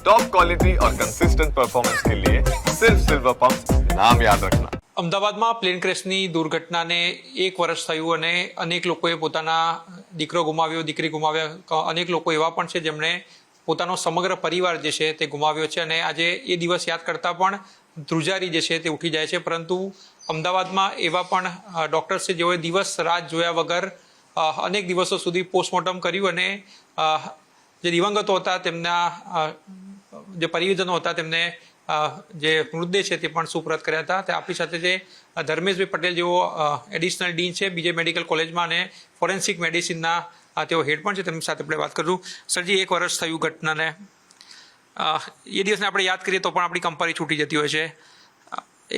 Top quality और consistent performance के लिए सिर्फ सिल्वर पंप नाम याद रखना। અમદાવાદમાં પ્લેન ક્રેશની દુર્ઘટનાને 1 વર્ષ થયું અને અનેક લોકોએ પોતાના દીકરો ગુમાવ્યો, દીકરી ગુમાવ્યા. અનેક લોકો એવા પણ છે જેમણે પોતાનો સમગ્ર પરિવાર જે છે તે ગુમાવ્યો છે અને આજે એ દિવસ યાદ કરતાં પણ ધ્રુજારી જે છે તે ઉઠી જાય છે. પરંતુ અમદાવાદમાં એવા પણ ડૉક્ટર્સ છે જેઓએ દિવસ રાત જોયા વગર અનેક દિવસો સુધી પોસ્ટમોર્ટમ કર્યું અને જે દિવંગતો હતા તેમના જે પરિજનો હતા તેમને જે મૃતદેહ છે તે પણ સુપરત કર્યા હતા. તે આપણી સાથે જે ધર્મેશભાઈ પટેલ જેઓ એડિશનલ ડીન છે બીજે મેડિકલ કોલેજમાં અને ફોરેન્સિક મેડિસિનના તેઓ હેડ પણ છે, તેમની સાથે આપણે વાત કરીશું. સરજી, 1 વર્ષ થયું ઘટનાને. એ દિવસને આપણે યાદ કરીએ તો પણ આપણી કંપારી છૂટી જતી હોય છે.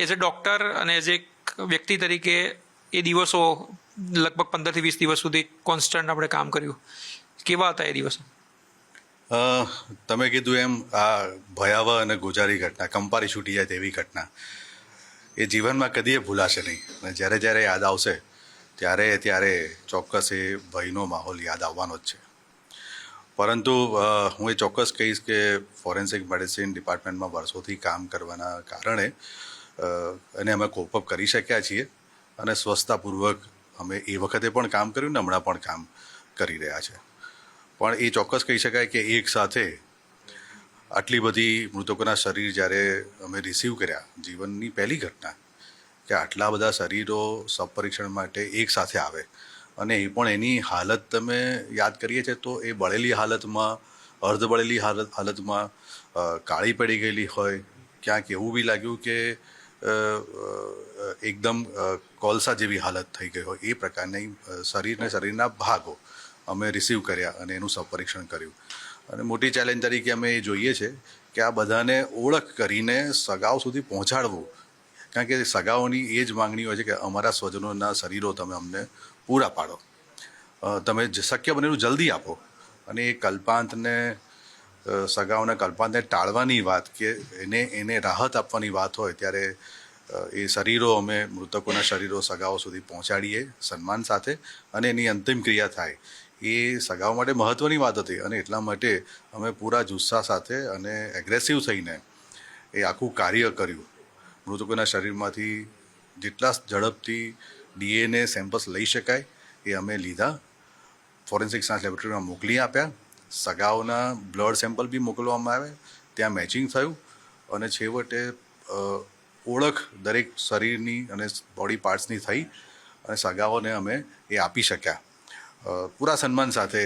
એઝ એ ડૉક્ટર અને એઝ એક વ્યક્તિ તરીકે એ દિવસો લગભગ 15 થી 20 દિવસ સુધી કોન્સ્ટન્ટ આપણે કામ કર્યું. કેવા હતા એ દિવસો? તમે કીધું એમ આ ભયાવહ અને ગુજારી ઘટના, કંપારી છૂટી જાય તેવી ઘટના એ જીવનમાં કદીએ ભૂલાશે નહીં. અને જ્યારે જ્યારે યાદ આવશે ત્યારે ચોક્કસ એ ભયનો માહોલ યાદ આવવાનો જ છે. પરંતુ હું એ ચોક્કસ કહીશ કે ફોરેન્સિક મેડિસિન ડિપાર્ટમેન્ટમાં વર્ષોથી કામ કરવાના કારણે અને અમે કોપઅપ કરી શક્યા છીએ અને સ્વસ્થતાપૂર્વક અમે એ વખતે પણ કામ કર્યું ને હમણાં પણ કામ કરી રહ્યા છે. પણ એ ચોક્કસ કહી શકાય કે એક સાથે આટલી બધી મૃતકોના શરીર જ્યારે અમે રિસીવ કર્યા, જીવનની પહેલી ઘટના કે આટલા બધા શરીરો સબપરીક્ષણ માટે એક સાથે આવે અને એ પણ એની હાલત તમે યાદ કરીએ છીએ તો એ બળેલી હાલતમાં, અર્ધબળેલી હાલતમાં, કાળી પડી ગયેલી હોય, ક્યાંક એવું બી લાગ્યું કે એકદમ કોલસા જેવી હાલત થઈ ગઈ હોય એ પ્રકારની શરીરના ભાગો અમે રિસીવ કર્યા અને એનું સબપરીક્ષણ કર્યું. અને મોટી ચેલેન્જ તરીકે અમે એ જોઈએ છે કે આ બધાને ઓળખ કરીને સગાઓ સુધી પહોંચાડવું, કારણ કે સગાઓની એ જ માંગણી હોય છે કે અમારા સ્વજનોના શરીરો તમે અમને પૂરા પાડો, તમે શક્ય બને એટલું જલ્દી આપો. અને એ કલ્પાંતને સગાઓના કલ્પાંતને ટાળવાની વાત કે એને રાહત આપવાની વાત હોય ત્યારે એ શરીરો અમે મૃતકોના શરીરો સગાઓ સુધી પહોંચાડીએ સન્માન સાથે અને એની અંતિમ ક્રિયા થાય. એ સગાઓ માટે મહત્ત્વની વાત હતી અને એટલા માટે અમે પૂરા જુસ્સા સાથે અને એગ્રેસિવ થઈને એ આખું કાર્ય કર્યું. મૃતકોના શરીરમાંથી જેટલા ઝડપથી DNA સેમ્પલ્સ લઈ શકાય એ અમે લીધા, ફોરેન્સિક સાયન્સ લેબોરેટરીમાં મોકલી આપ્યા, સગાઓના બ્લડ સેમ્પલ બી મોકલવામાં આવ્યા, ત્યાં મેચિંગ થયું અને છેવટે ઓળખ દરેક શરીરની અને બોડી પાર્ટ્સની થઈ અને સગાઓને અમે એ આપી શક્યા. પૂરા સન્માન સાથે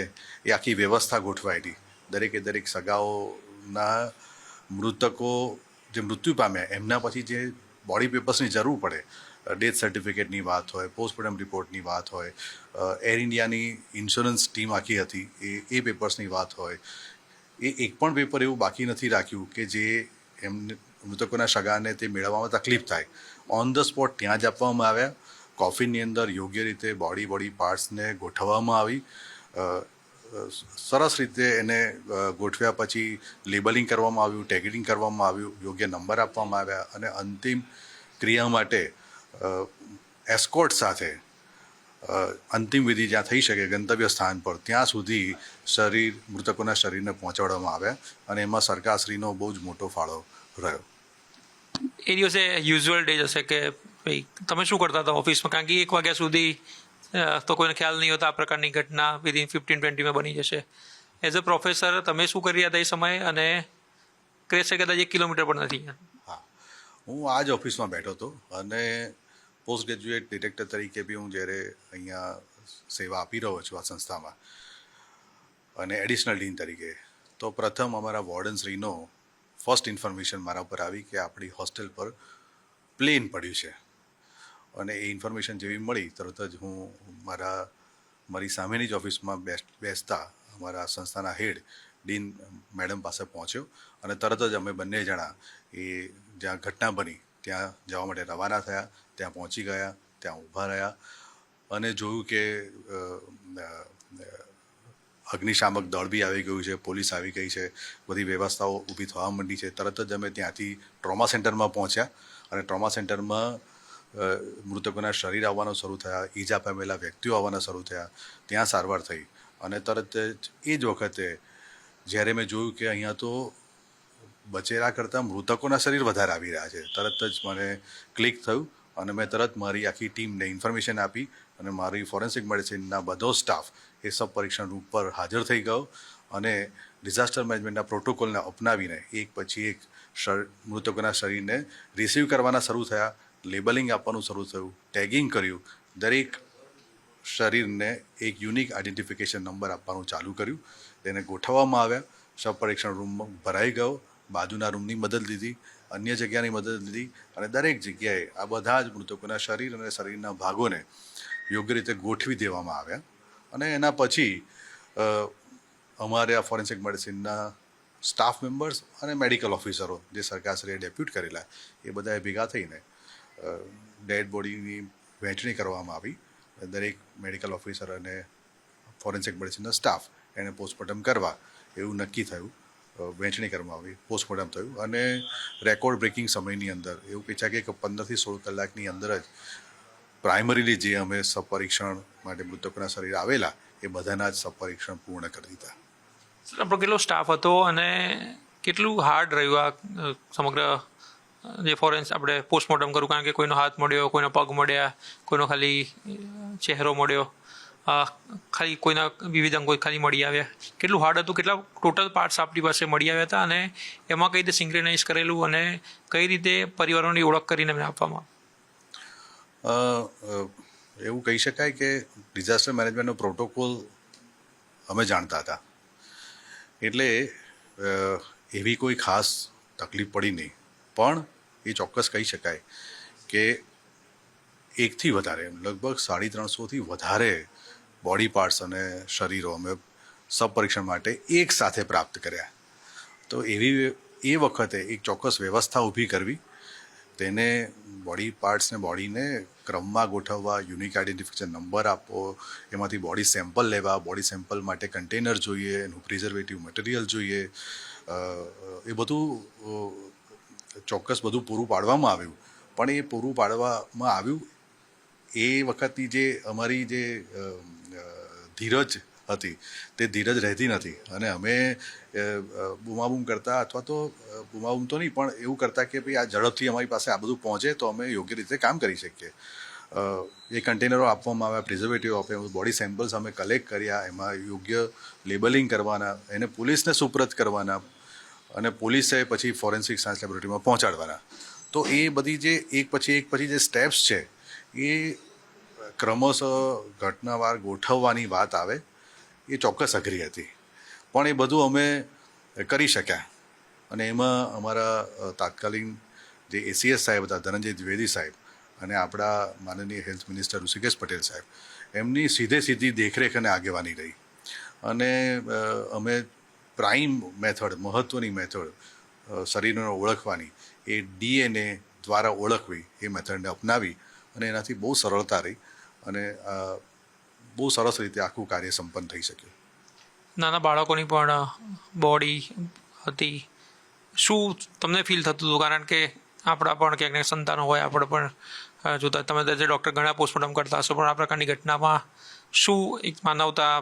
એ આખી વ્યવસ્થા ગોઠવાયેલી. દરેક સગાઓના મૃતકો જે મૃત્યુ પામ્યા એમના પછી જે બોડી પેપર્સની જરૂર પડે, ડેથ સર્ટિફિકેટની વાત હોય, પોસ્ટમોર્ટમ રિપોર્ટની વાત હોય, એર ઇન્ડિયાની ઇન્સ્યોરન્સ ટીમ આખી હતી એ પેપર્સની વાત હોય, એ એક પણ પેપર એવું બાકી નથી રાખ્યું કે જે એમને મૃતકોના સગાને તે મેળવવામાં તકલીફ થાય. ઓન ધ સ્પોટ ત્યાં જ આપવામાં આવ્યા. કોફિનની અંદર યોગ્ય રીતે બોડી પાર્ટ્સને ગોઠવવામાં આવી, સરસ રીતે એને ગોઠવ્યા પછી લેબલિંગ કરવામાં આવ્યું, ટેગિંગ કરવામાં આવ્યું, યોગ્ય નંબર આપવામાં આવ્યા અને અંતિમ ક્રિયા માટે એસ્કોર્ટ સાથે અંતિમ વિધિ જ્યાં થઈ શકે ગંતવ્ય સ્થાન પર ત્યાં સુધી મૃતકોના શરીરને પહોંચાડવામાં આવ્યા અને એમાં સરકારશ્રીનો બહુ જ મોટો ફાળો રહ્યો. એ દિવસે યુઝ્યુઅલ ડે હશે કે ભાઈ તમે શું કરતા હતા ઓફિસમાં? કારણ કે 1 વાગ્યા સુધી તો કોઈને ખ્યાલ નહીં હોતા આ પ્રકારની ઘટના વિધિન 15-20 બની જશે. એઝ અ પ્રોફેસર તમે શું કરી રહ્યા હતા એ સમયે? અને ક્રેશ કદાચ 1 કિલોમીટર પણ નથી. હા, હું આ જ ઓફિસમાં બેઠો હતો અને પોસ્ટ ગ્રેજ્યુએટ ડિરેક્ટર તરીકે બી હું જ્યારે અહીંયા સેવા આપી રહ્યો છું આ સંસ્થામાં અને એડિશનલ ડીન તરીકે, તો પ્રથમ અમારા વોર્ડનશ્રીનો ફર્સ્ટ ઇન્ફોર્મેશન મારા પર આવી કે આપણી હોસ્ટેલ પર પ્લેન પડ્યું છે. અને એ ઇન્ફોર્મેશન જેવી મળી તરત જ હું મારી સામેની જ ઓફિસમાં બેસતા અમારા સંસ્થાના હેડ ડીન મેડમ પાસે પહોંચ્યો અને તરત જ અમે બંને જણા એ જ્યાં ઘટના બની ત્યાં જવા માટે રવાના થયા. ત્યાં પહોંચી ગયા, ત્યાં ઊભા રહ્યા અને જોયું કે અગ્નિશામક દળ બી આવી ગયું છે, પોલીસ આવી ગઈ છે, બધી વ્યવસ્થાઓ ઊભી થવા માંડી છે. તરત જ અમે ત્યાંથી ટ્રોમા સેન્ટરમાં પહોંચ્યા અને ટ્રોમા સેન્ટરમાં મૃતકોના શરીર આવવાના શરૂ થયા, ઈજા પામેલા વ્યક્તિઓ આવવાના શરૂ થયા, ત્યાં સારવાર થઈ અને તરત જ એ જ વખતે જ્યારે મેં જોયું કે અહીંયા તો બચેલા કરતાં મૃતકોના શરીર વધારે આવી રહ્યા છે. તરત જ મને ક્લિક થયું અને મેં તરત મારી આખી ટીમને ઇન્ફોર્મેશન આપી અને મારી ફોરેન્સિક મેડિસિનના બધો સ્ટાફ એ સબ પરીક્ષણ રૂમ પર હાજર થઈ ગયો અને ડિઝાસ્ટર મેનેજમેન્ટના પ્રોટોકોલને અપનાવીને એક પછી એક મૃતકોના શરીરને રિસીવ કરવાના શરૂ થયા, લેબલિંગ આપવાનું શરૂ થયું, ટેગિંગ કર્યું, દરેક શરીરને એક યુનિક આઈડેન્ટિફિકેશન નંબર આપવાનું ચાલુ કર્યું. તેને ગોઠવવામાં આવ્યા, શબ પરીક્ષણ રૂમમાં ભરાઈ ગયો, બાજુના રૂમની મદદ લીધી, અન્ય જગ્યાની મદદ લીધી અને દરેક જગ્યાએ આ બધા જ મૃતકોના શરીર અને શરીરના ભાગોને યોગ્ય રીતે ગોઠવી દેવામાં આવ્યા. અને એના પછી અમારે આ ફોરેન્સિક મેડિસિનના સ્ટાફ મેમ્બર્સ અને મેડિકલ ઓફિસરો જે સરકારશ્રીએ ડેપ્યુટ કરેલા એ બધાએ ભેગા થઈને ડેડ બોડીની વહેંચણી કરવામાં આવી. દરેક મેડિકલ ઓફિસર અને ફોરેન્સિક મેડિસિનના સ્ટાફ એને પોસ્ટમોર્ટમ કરવા એવું નક્કી થયું, વહેંચણી કરવામાં આવી, પોસ્ટમોર્ટમ થયું અને રેકોર્ડ બ્રેકિંગ સમયની અંદર એવું કહી શકાય કે 15 થી 16 કલાકની અંદર જ પ્રાઇમરીલી જે અમે સપરીક્ષણ માટે મૃતકોના શરીર આવેલા એ બધાના જ સપરીક્ષણ પૂર્ણ કરી દીધા. આપણો કેટલો સ્ટાફ હતો અને કેટલું હાર્ડ રહ્યું આ સમગ્ર જે ફોરેન્સ આપણે પોસ્ટમોર્ટમ કરવું? કારણ કે કોઈનો હાથ મળ્યો, કોઈનો પગ મળ્યા, કોઈનો ખાલી ચહેરો મળ્યો, ખાલી કોઈના વિવિધ અંગો ખાલી મળી આવ્યા. કેટલું હાર્ડ હતું? કેટલા ટોટલ પાર્ટ્સ આપણી પાસે મળી આવ્યા હતા અને એમાં કઈ રીતે સિંક્રેનાઇઝ કરેલું અને કઈ રીતે પરિવારોની ઓળખ કરીને એમને આપવામાં? એવું કહી શકાય કે ડિઝાસ્ટર મેનેજમેન્ટનો પ્રોટોકોલ અમે જાણતા હતા એટલે એવી કોઈ ખાસ તકલીફ પડી નહીં. પણ એ ચોક્કસ કહી શકાય કે એકથી વધારે લગભગ 350થી વધારે બોડી પાર્ટ્સ અને શરીરો અમે સબ પરીક્ષણ માટે એક સાથે પ્રાપ્ત કર્યા. તો એ વખતે એક ચોક્કસ વ્યવસ્થા ઊભી કરવી, તેને બોડી પાર્ટ્સને બોડીને ક્રમમાં ગોઠવવા, યુનિક આઈડેન્ટિફિકેશન નંબર આપવો, એમાંથી બોડી સેમ્પલ લેવા, બોડી સેમ્પલ માટે કન્ટેનર જોઈએ, એનું પ્રિઝર્વેટિવ મટીરિયલ જોઈએ, એ બધું ચોક્કસ બધું પૂરું પાડવામાં આવ્યું. પણ એ પૂરું પાડવામાં આવ્યું એ વખતની જે અમારી જે ધીરજ હતી તે ધીરજ રહેતી નથી અને અમે બૂમાબૂમ કરતા અથવા તો બૂમાબૂમ તો નહીં પણ એવું કરતા કે ભાઈ આ ઝડપથી અમારી પાસે આ બધું પહોંચે તો અમે યોગ્ય રીતે કામ કરી શકીએ. એ કન્ટેનરો આપવામાં આવ્યા, પ્રિઝર્વેટિવ આપ્યા, બોડી સેમ્પલ્સ અમે કલેક્ટ કર્યા, એમાં યોગ્ય લેબલિંગ કરવાના, એને પોલીસને સુપ્રત કરવાના અને પોલીસે પછી ફોરેન્સિક સાયન્સ લેબોરેટરીમાં પહોંચાડવાના. તો એ બધી જે એક પછી જે સ્ટેપ્સ છે એ ક્રમશઃ ઘટનાવાર ગોઠવવાની વાત આવે એ ચોક્કસ અઘરી હતી. પણ એ બધું અમે કરી શક્યા અને એમાં અમારા તાત્કાલિક જે ACS સાહેબ હતા, ધનંજય દ્વિવેદી સાહેબ, અને આપણા માનનીય હેલ્થ મિનિસ્ટર ઋષિકેશ પટેલ સાહેબ, એમની સીધી દેખરેખ અને આગેવાની રહી અને અમે પ્રાઇમ મેથડ, મહત્ત્વની મેથડ શરીરને ઓળખવાની એ DNA દ્વારા ઓળખવી એ મેથડને અપનાવી અને એનાથી બહુ સરળતા રહી અને બહુ સરસ રીતે આખું કાર્ય સંપન્ન થઈ શક્યું. નાના બાળકોની પણ બોડી હતી, શું તમને ફીલ થતું હતું? કારણ કે આપણા પણ ક્યાંક સંતાનો હોય, આપણે પણ જોતા, તમે જે ડૉક્ટર ઘણા પોસ્ટમોર્ટમ કરતા હશો, પણ આ પ્રકારની ઘટનામાં શું એક માનવતા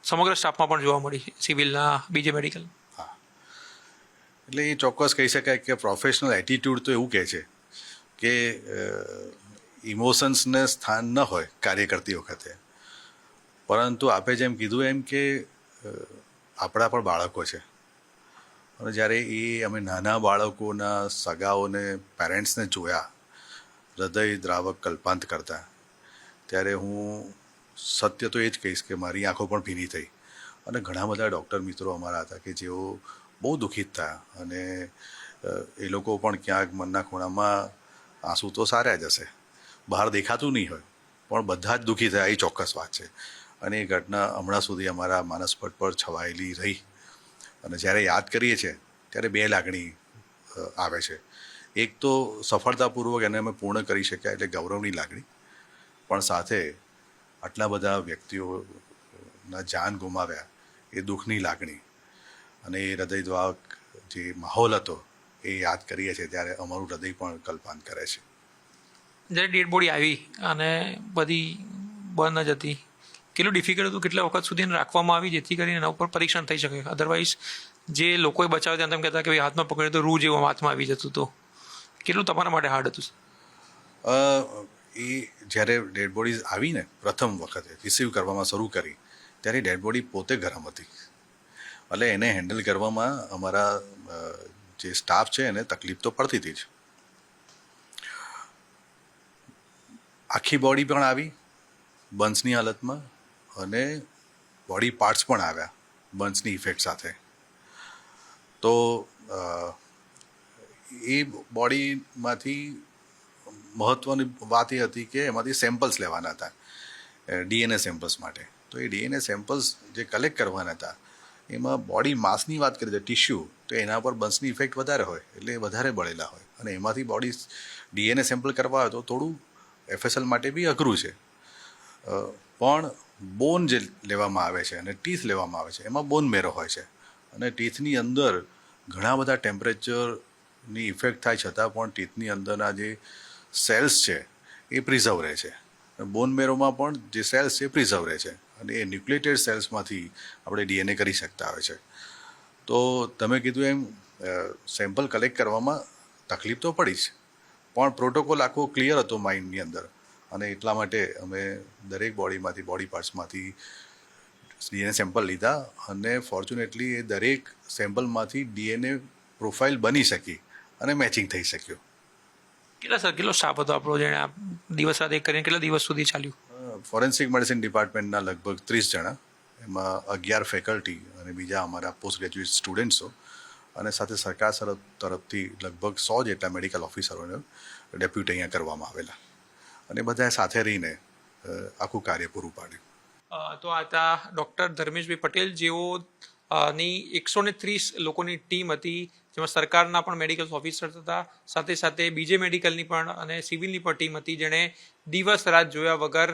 સમગ્ર સ્ટાફમાં પણ જોવા મળી, સિવિલના બીજે મેડિકલ? હા, એટલે એ ચોક્કસ કહી શકાય કે પ્રોફેશનલ એટીટ્યૂડ તો એવું કહે છે કે ઇમોશન્સને સ્થાન ન હોય કાર્ય કરતી વખતે, પરંતુ આપે જેમ કીધું એમ કે આપણા પણ બાળકો છે અને જ્યારે એ અમે નાના બાળકોના સગાઓને, પેરેન્ટ્સને જોયા હૃદય દ્રાવક કલ્પાંત કરતા, ત્યારે હું સત્ય તો એ જ કહીશ કે મારી આંખો પણ ભીની થઈ અને ઘણા બધા ડૉક્ટર મિત્રો અમારા હતા કે જેઓ બહુ દુઃખિત થયા અને એ લોકો પણ ક્યાંક મનના ખૂણામાં આંસુ તો સાર્યા જ હશે, બહાર દેખાતું નહીં હોય પણ બધા જ દુઃખી થયા, એ ચોક્કસ વાત છે. અને એ ઘટના હમણાં સુધી અમારા માનસપટ પર છવાયેલી રહી અને જ્યારે યાદ કરીએ છીએ ત્યારે બે લાગણી આવે છે. એક તો સફળતાપૂર્વક એને અમે પૂર્ણ કરી શક્યા એટલે ગૌરવની લાગણી, પણ સાથે આટલા બધા વ્યક્તિઓના જાન ગુમાવ્યા એ દુઃખની લાગણી અને એ હૃદયદ્વાવક જે માહોલ હતો એ યાદ કરીએ છીએ ત્યારે અમારું હૃદય પણ કલ્પાંત કરે છે. જ્યારે ડેડ બોડી આવી અને બધી બંધ જ હતી, કેટલું ડિફિકલ્ટ હતું, કેટલા વખત સુધી એને રાખવામાં આવી જેથી કરીને એના ઉપર પરીક્ષણ થઈ શકે? અધરવાઇઝ જે લોકોએ બચાવ્યા ત્યાં તમે કહેતા કે ભાઈ હાથમાં પકડ્યું તો રૂ જેવું હાથમાં આવી જતું હતું, કેટલું તમારા માટે હાર્ડ હતું? એ જ્યારે ડેડ બોડીઝ આવીને પ્રથમ વખતે રિસીવ કરવામાં શરૂ કરી ત્યારે ડેડ બોડી પોતે ગરમ હતી, એટલે એને હેન્ડલ કરવામાં અમારા જે સ્ટાફ છે એને તકલીફ તો પડતી હતી જ. આખી બોડી પણ આવી બન્સની હાલતમાં અને બોડી પાર્ટ્સ પણ આવ્યા બન્સની ઇફેક્ટ સાથે. તો એ બોડીમાંથી મહત્ત્વની વાત એ હતી કે એમાંથી સેમ્પલ્સ લેવાના હતા ડીએનએ સેમ્પલ્સ માટે. તો એ ડીએનએ સેમ્પલ્સ જે કલેક્ટ કરવાના હતા એમાં બોડી માસની વાત કરીએ તો ટિશ્યુ, તો એના પર બન્સની ઇફેક્ટ વધારે હોય એટલે વધારે બળેલા હોય અને એમાંથી બોડી ડીએનએ સેમ્પલ કરવા હોય તો થોડું એફએસએલ માટે બી અઘરું છે. પણ બોન જે લેવામાં આવે છે અને ટીથ લેવામાં આવે છે એમાં બોન મેરો હોય છે અને ટીથની અંદર ઘણા બધા ટેમ્પરેચરની ઇફેક્ટ થાય છતાં પણ ટીથની અંદરના જે સેલ્સ છે એ પ્રિઝર્વ રહે છે. બોન મેરોમાં પણ જે સેલ્સ છે એ પ્રિઝર્વ રહે છે અને એ ન્યુક્લિએટેડ સેલ્સમાંથી આપણે ડીએનએ કરી શકતા હોય છે. તો તમે કીધું એમ સેમ્પલ કલેક્ટ કરવામાં તકલીફ તો પડી જ, પણ પ્રોટોકોલ આખો ક્લિયર હતો માઇન્ડની અંદર અને એટલા માટે અમે દરેક બોડીમાંથી બોડી પાર્ટ્સમાંથી ડીએનએ સેમ્પલ લીધા અને ફોર્ચ્યુનેટલી એ દરેક સેમ્પલમાંથી ડીએનએ પ્રોફાઇલ બની શકી અને મેચિંગ થઈ શક્યો. કેટલો સ્ટાફ હતો આપણો જેણે આ દિવસ રાત એક કરીને કેટલા દિવસ સુધી ચાલ્યું? ફોરેન્સિક મેડિસિન ડિપાર્ટમેન્ટના લગભગ 30 જણા, એમાં 11 ફેકલ્ટી અને બીજા અમારા પોસ્ટ ગ્રેજ્યુએટ સ્ટુડન્ટ્સો અને સાથે સરકાર તરફથી લગભગ 100 જેટલા મેડિકલ ઓફિસરોને ડેપ્યુટ અહીંયા કરવામાં આવેલા અને બધાએ સાથે રહીને આખું કાર્ય પૂરું પાડ્યું. તો આ હતા ડૉક્ટર ધર્મેશભાઈ પટેલ, જેઓ ની 130 લોકોની ટીમ હતી, જેમાં સરકારના પણ મેડિકલ ઓફિસર હતા, સાથે સાથે બીજે મેડિકલની પણ અને સિવિલની પણ ટીમ હતી, જેણે દિવસ રાત જોયા વગર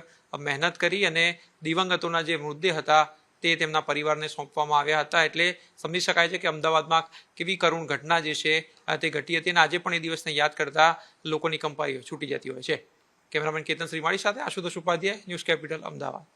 મહેનત કરી અને દિવંગતોના જે મૃતદેહ હતા તે તેમના પરિવારને સોંપવામાં આવ્યા હતા. એટલે સમજી શકાય છે કે અમદાવાદમાં કેવી કરુણ ઘટના જે છે તે ઘટી હતી અને આજે પણ એ દિવસને યાદ કરતા લોકોની કંપાઈઓ છૂટી જતી હોય છે. કેમેરામેન કેતન શ્રીમાળી સાથે આશુતોષ ઉપાધ્યાય, ન્યૂઝ કેપિટલ, અમદાવાદ.